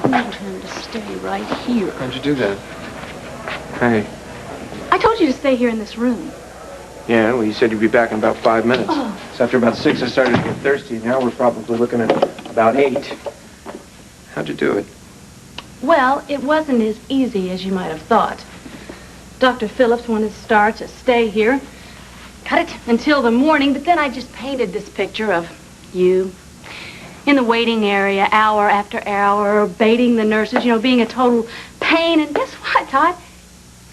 told him to stay right here. How'd you do that? Hey. I told you to stay here in this room. Yeah, well, you said you'd be back in about 5 minutes. Oh. So after about 6, I started to get thirsty. Now we're probably looking at about 8. How'd you do it? Well, it wasn't as easy as you might have thought. Dr. Phillips wanted Starr to stay here. Cut it until the morning, but then I just painted this picture of you in the waiting area, hour after hour, baiting the nurses, you know, being a total pain. And guess what, Todd?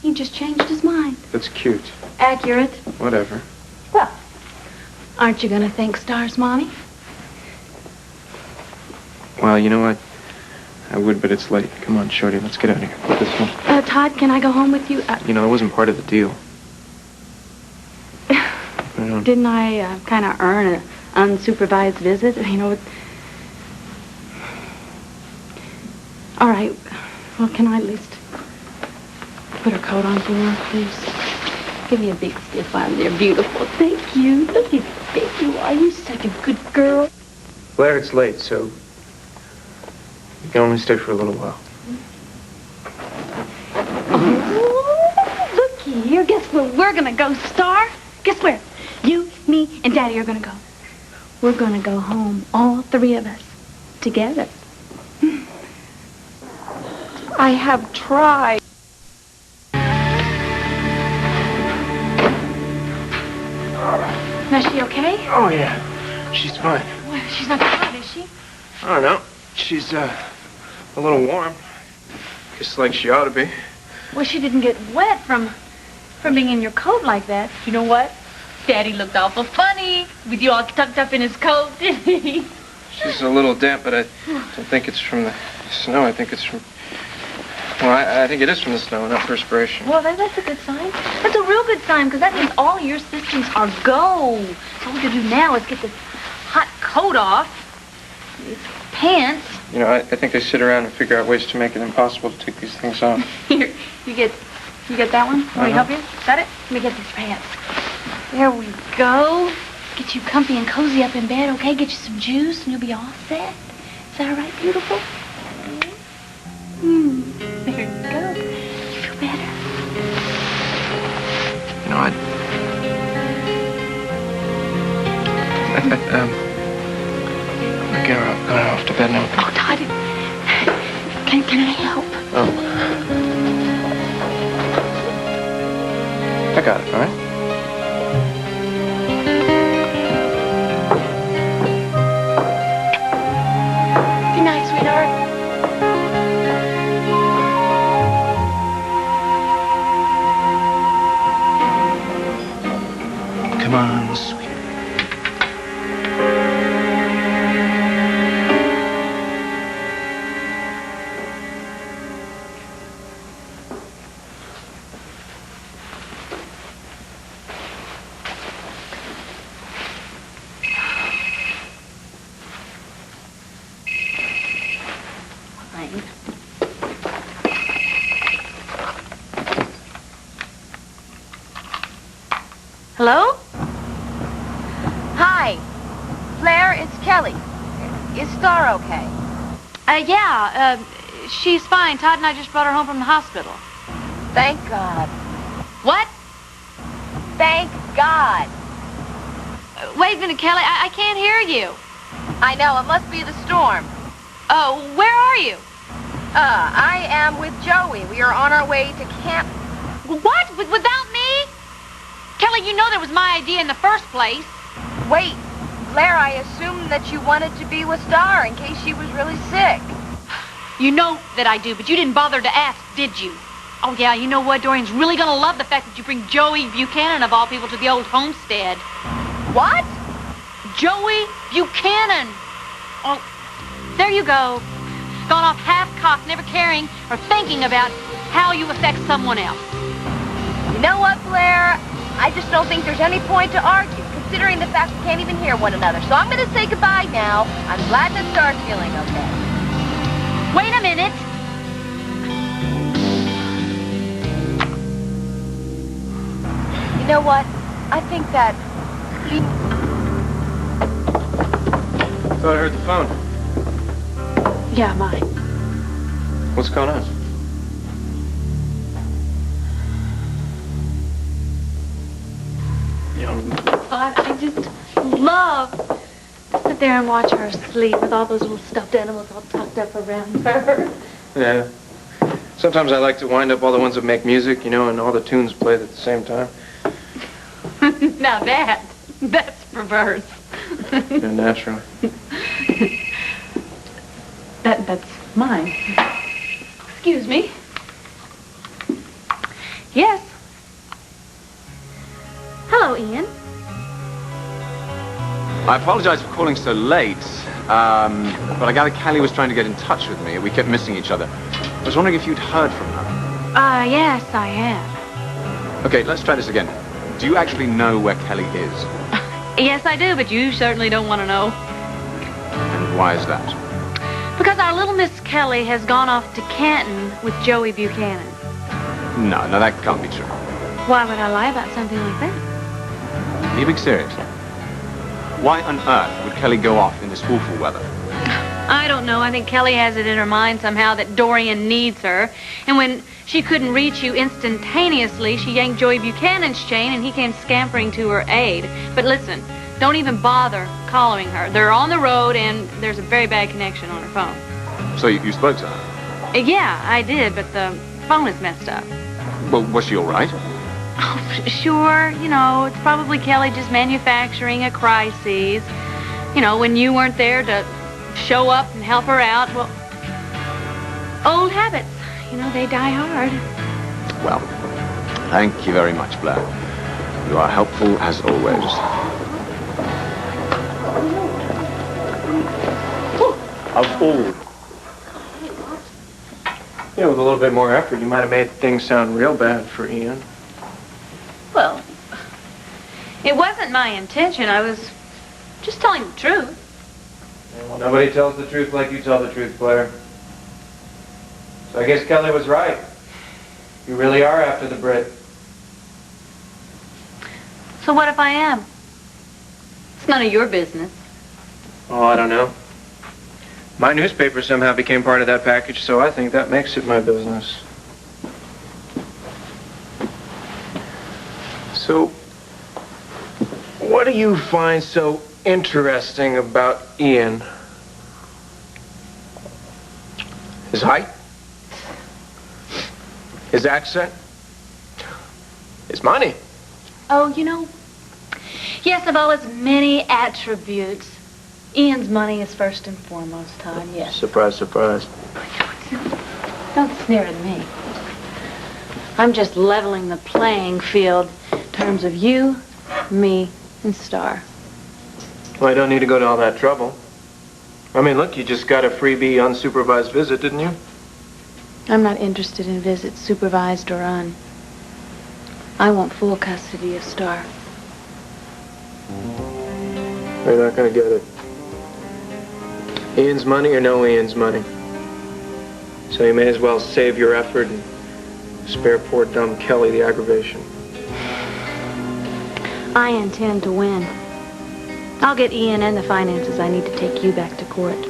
He just changed his mind. That's cute. Accurate. Whatever. Well, aren't you going to thank Starr's mommy? Well, you know what? I would, but it's late. Come on, Shorty, let's get out of here. Put this one. Todd, can I go home with you? You know, that wasn't part of the deal. Didn't I kind of earn an unsupervised visit? You know. All right. Well, can I at least put her coat on for her, please? Give me a big stiff arm there. Beautiful. Thank you. Look how big you are. You're such a good girl. Blair, it's late, so you can only stay for a little while. Oh, looky here. Guess where we're going to go, Starr? Guess where? You, me, and Daddy are going to go. We're going to go home, all 3 of us, together. I have tried. Is she okay? Oh, yeah. She's fine. Well, she's not hot, is she? I don't know. She's, a little warm. Just like she ought to be. Well, she didn't get wet from being in your coat like that. You know what? Daddy looked awful funny with you all tucked up in his coat, didn't he? She's a little damp, but I don't think it's from the snow. I think it's from... Well, I think it is from the snow, not perspiration. Well, that's a good sign. That's a real good sign, because that means all your systems are go. So all we can do now is get this hot coat off, these pants. You know, I think they sit around and figure out ways to make it impossible to take these things off. Here, you get that one? Want me to help you? Got it? Let me get these pants. There we go. Get you comfy and cozy up in bed, okay? Get you some juice, and you'll be all set. Is that all right, beautiful? There you go. You feel better? You know, I get her off to bed now. Oh, Todd, can I help? Oh. I got it, all right? Good night, sweetheart. Come on, sweet. Hello? Hi. Blair, it's Kelly. Is Starr okay? Yeah, she's fine. Todd and I just brought her home from the hospital. Thank God. What? Thank God. Wait a minute, Kelly. I can't hear you. I know, it must be the storm. Oh, where are you? I am with Joey. We are on our way to camp. What? Without me? Kelly, you know that was my idea in the first place. Wait, Blair, I assumed that you wanted to be with Starr in case she was really sick. You know that I do, but you didn't bother to ask, did you? Oh, yeah, you know what? Dorian's really gonna love the fact that you bring Joey Buchanan, of all people, to the old homestead. What? Joey Buchanan! Oh, there you go. Gone off half-cocked, never caring or thinking about how you affect someone else. You know what, Blair? I just don't think there's any point to argue, considering the fact we can't even hear one another. So I'm going to say goodbye now. I'm glad that Starr's feeling okay. Wait a minute. You know what? I think that... Thought I heard the phone. Yeah, mine. What's going on? Todd, I just love to sit there and watch her sleep with all those little stuffed animals all tucked up around her. Yeah. Sometimes I like to wind up all the ones that make music, and all the tunes played at the same time. Now that's perverse. Yeah, naturally. That's mine. Excuse me. Yes. Hello, Ian. I apologize for calling so late, but I gather Callie was trying to get in touch with me. We kept missing each other. I was wondering if you'd heard from her. Yes, I have. Okay, let's try this again. Do you actually know where Kelly is? Yes, I do, but you certainly don't want to know. And why is that? Because our little Miss Kelly has gone off to Canton with Joey Buchanan. No, that can't be true. Why would I lie about something like that? Are you being serious? Why on earth would Kelly go off in this awful weather? I don't know. I think Kelly has it in her mind somehow that Dorian needs her. And when she couldn't reach you instantaneously, she yanked Joey Buchanan's chain and he came scampering to her aid. But listen, don't even bother calling her. They're on the road and there's a very bad connection on her phone. So you spoke to her? Yeah, I did, but the phone is messed up. Well, was she all right? Oh, sure. It's probably Kelly just manufacturing a crisis. When you weren't there to show up and help her out. Well, old habits. They die hard. Well, thank you very much, Blair. You are helpful as always. Of old. With a little bit more effort, you might have made things sound real bad for Ian. Well, it wasn't my intention. I was just telling the truth. Yeah, well, nobody tells the truth like you tell the truth, Blair. So I guess Kelly was right. You really are after the Brit. So what if I am? It's none of your business. Oh, I don't know. My newspaper somehow became part of that package, so I think that makes it my business. So, what do you find so interesting about Ian? His height? His accent? His money? Oh, yes, of all his many attributes, Ian's money is first and foremost, Todd, yes. Surprise, surprise. Don't sneer at me. I'm just leveling the playing field in terms of you, me, and Starr. Well, I don't need to go to all that trouble. I mean, look, you just got a freebie unsupervised visit, didn't you? I'm not interested in visits, supervised or un. I want full custody of Starr. You're not going to get it. Ian's money or no Ian's money. So you may as well save your effort and spare poor dumb Kelly the aggravation. I intend to win. I'll get Ian and the finances I need to take you back to court.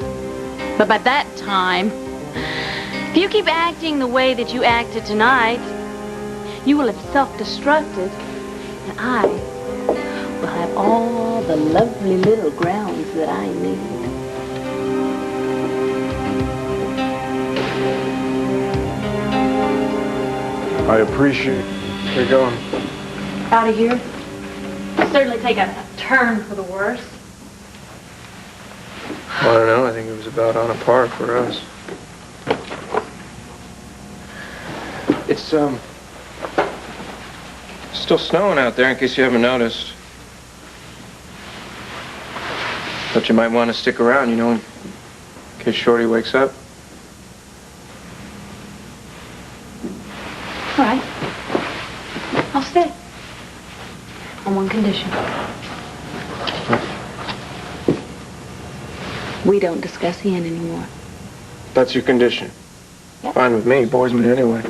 But by that time, if you keep acting the way that you acted tonight, you will have self-destructed, and I will have all the lovely little grounds that I need. I appreciate it. Where you going? Out of here. I'll certainly take a turn for the worse. Well, I don't know. I think it was about on a par for us. It's, still snowing out there in case you haven't noticed. But you might want to stick around, in case Shorty wakes up. All right. I'll stay. On one condition. We don't discuss Ian anymore. That's your condition. Yep. Fine with me. Bores me anyway.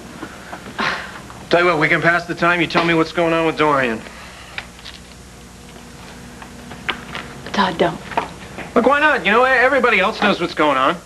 Tell you what, we can pass the time. You tell me what's going on with Dorian. Todd, don't. Look, why not? Everybody else knows what's going on.